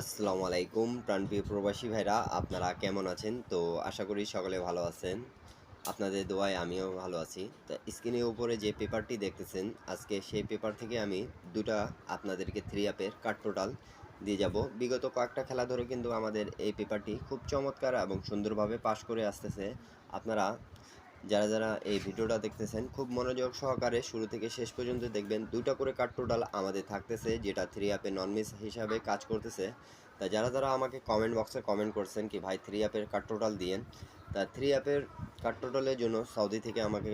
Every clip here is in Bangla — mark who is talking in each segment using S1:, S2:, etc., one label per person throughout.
S1: আসসালামু আলাইকুম প্রাণপ্রিয় প্রবাসী ভাইরা, আপনারা কেমন আছেন? তো আশা করি সকলে ভালো আছেন। আপনাদের দোয়ায় আমিও ভালো আছি। তা স্ক্রিনের উপরে যে পেপারটি দেখতেছেন, আজকে সেই পেপার থেকে আমি দুটা আপনাদেরকে থ্রি আপের কার্ড টোটাল দিয়ে যাব। বিগত কয়েকটা খেলা ধরে কিন্তু আমাদের এই পেপারটি খুব চমৎকার এবং সুন্দরভাবে পাশ করে আসতেছে। আপনারা যারা এই ভিডিওটা দেখতেছেন খুব মনোযোগ সহকারে শুরু থেকে শেষ পর্যন্ত দেখবেন। দুইটা করে কার্ড টোটাল আমাদের থাকতেছে, যেটা থ্রি আপে নন মিস হিসাবে কাজ করতেছে। তা যারা আমাকে কমেন্ট বক্সে কমেন্ট করছেন কি ভাই থ্রি আপের কার্ড টোটাল দিয়েন, তা থ্রি আপের কার্ড টোটালের জন্য সৌদি থেকে আমাকে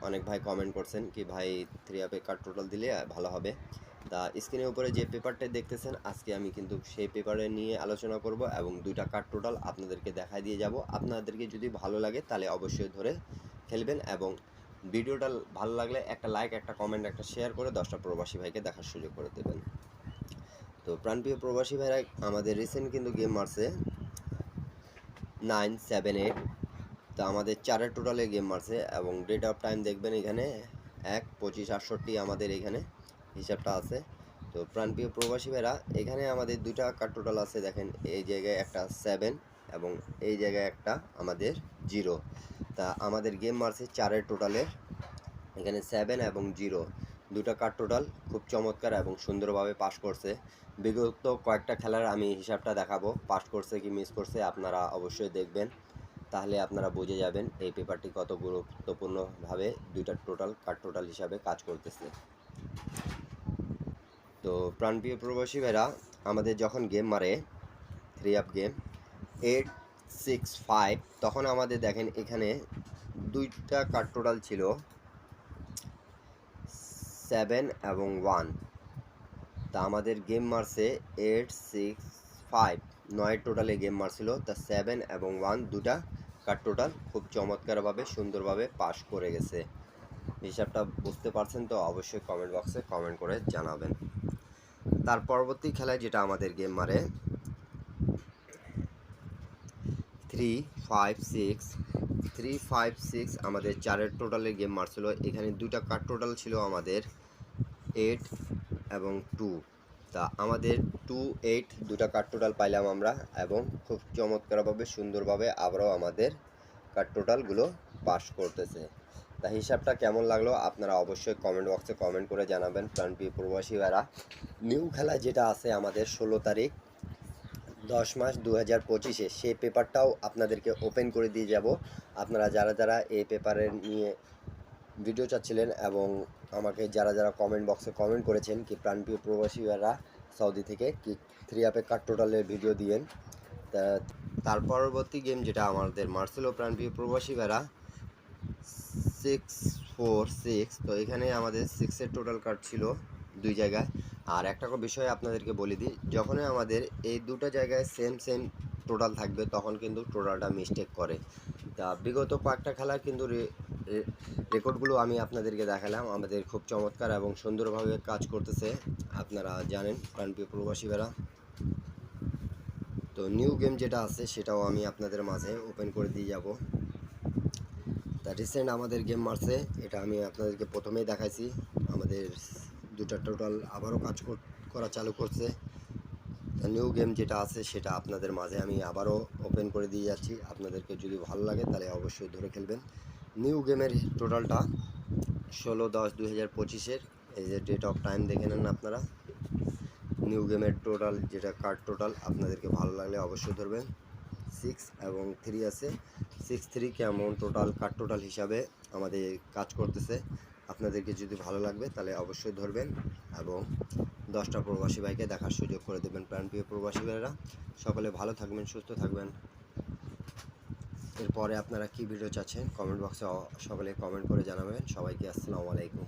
S1: অনেক ভাই কমেন্ট করছেন কি ভাই থ্রি আপের কার্ড টোটাল দিলে ভালো হবে। তা স্ক্রিনের উপরে যে পেপারটা দেখতেছেন, আজকে আমি কিন্তু সেই পেপারে নিয়ে আলোচনা করব এবং দুইটা কার্ড টোটাল আপনাদেরকে দেখাই দিয়ে যাব। আপনাদেরকে যদি ভালো লাগে তাহলে অবশ্যই ধরে খেলবেন এবং ভিডিওটা ভালো লাগলে একটা লাইক, একটা কমেন্ট, একটা শেয়ার করে 10টা প্রবাসী ভাইকে দেখার সুযোগ করে দেবেন। তো প্রাণপ্রিয় প্রবাসী ভাইরা, আমাদের রিসেন্ট কিন্তু গেম মারছে 9-7-8। তো আমাদের চারের টোটালে গেম মারছে এবং ডেট অফ টাইম দেখবেন এখানে 1-25-68 আমাদের এখানে হিসাবটা আছে। তো প্রাণপ্রিয় প্রবাসী ভাইরা, এখানে আমাদের দুইটা কার্ড টোটাল আছে। দেখেন এই জায়গায় একটা 7 এবং এই জায়গায় একটা আমাদের 0। তা আমাদের গেম মারছে চারের টোটালের এখানে 7 এবং 0 দুটা কার্ড টোটাল খুব চমৎকার এবং সুন্দরভাবে পাস করছে। বিগত কয়েকটা খেলার আমি হিসাবটা দেখাবো, পাস করছে কি মিস করছে আপনারা অবশ্যই দেখবেন, তাহলে আপনারা বুঝে যাবেন এই পেপারটি কত গুরুত্বপূর্ণভাবে দুইটা টোটাল কার্ড টোটাল হিসাবে কাজ করতেছে। তো প্রাণপ্রিয় প্রবাসী ভাইরা, আমাদের যখন গেম মারে থ্রি আপ গেম 8-6-5, তখন আমাদের দেখেন এখানে দুইটা কার্ড টোটাল ছিল 7 এবং 1। তা আমাদের গেম মারছে 8-6-5, 9 টোটালে গেম মারছিল। তা 7 এবং 1 দুটা কার্ড টোটাল খুব চমৎকারভাবে সুন্দরভাবে পাস করে গেছে। হিসাবটা বুঝতে পারছেন তো? অবশ্যই কমেন্ট বক্সে কমেন্ট করে জানাবেন। তার পরবর্তী খেলায় যেটা আমাদের গেম মারে 3-5-6 আমাদের চারের টোটালের গেম মারছিল। এখানে দুটা কার্ড টোটাল ছিল আমাদের 8 এবং 2। তা আমাদের 2-8 দুটা কার্ড টোটাল পাইলাম আমরা এবং খুব চমৎকারভাবে সুন্দরভাবে আবারও আমাদের কার্ড টোটালগুলো পাস করতেছে। তা হিসাবটা কেমন লাগলো আপনারা অবশ্যই কমেন্ট বক্সে কমেন্ট করে জানাবেন। প্রাণপ্রিয় প্রবাসী ভাইরা, নিউ খেলা যেটা আছে আমাদের 16 তারিখ 10 মাস 2025-এ, সেই পেপারটাও আপনাদেরকে ওপেন করে দিয়ে যাব। আপনারা যারা এই পেপারে নিয়ে ভিডিও চাচ্ছিলেন এবং আমাকে যারা কমেন্ট বক্সে কমেন্ট করেছেন কি প্রাণপ্রিয় প্রবাসীরা সৌদি থেকে কি থ্রি আপে কার্ড টোটালের ভিডিও দিয়েন। তার পরবর্তী গেম যেটা আমাদের মারছিল প্রাণপ্রিয় প্রবাসীরা 6-4-6। তো এখানে আমাদের 6-এর টোটাল কার্ড ছিল দুই জায়গায়। আর একটা বিষয় আপনাদেরকে বলে দিই, যখনই আমাদের এই দুটো জায়গায় সেম টোটাল থাকবে তখন কিন্তু টোটালটা মিস্টেক করে। তা বিগত কয়েকটা খেলার কিন্তু রেকর্ডগুলো আমি আপনাদেরকে দেখালাম, আমাদের খুব চমৎকার এবং সুন্দরভাবে কাজ করতেছে। আপনারা জানেন প্রাণপ্রিয় প্রবাসীরা। তো নিউ গেম যেটা আছে সেটাও আমি আপনাদের মাঝে ওপেন করে দিয়ে যাব। তা রিসেন্ট আমাদের গেম মারছে, এটা আমি আপনাদেরকে প্রথমেই দেখাইছি। আমাদের দুটা টোটাল আবারও কাজ করা চালু করছে। নিউ গেম যেটা আছে সেটা আপনাদের মাঝে আমি আবারও ওপেন করে দিয়ে যাচ্ছি। আপনাদেরকে যদি ভালো লাগে তাহলে অবশ্যই ধরে খেলবেন। নিউ গেমের টোটালটা 16-10-2025-এর এই যে ডেট অফ টাইম দেখে নেন আপনারা। নিউ গেমের টোটাল যেটা কার্ড টোটাল আপনাদেরকে ভালো লাগলে অবশ্যই ধরবেন। 6 এবং 3 আছে। 6-3 কেমন টোটাল কার্ড টোটাল হিসাবে আমাদের কাজ করতেছে। আপনাদেরকে যদি ভালো লাগবে তাহলে অবশ্যই ধরবেন এবং 10টা প্রবাসী ভাইকে দেখার সুযোগ করে দেবেন। প্রাণপ্রিয় প্রবাসী ভাইরা, সকলে ভালো থাকবেন, সুস্থ থাকবেন। এরপরে আপনারা কি ভিডিও চাচ্ছেন কমেন্ট বক্সে সকলে কমেন্ট করে জানাবেন। সবাইকে আসসালামু আলাইকুম।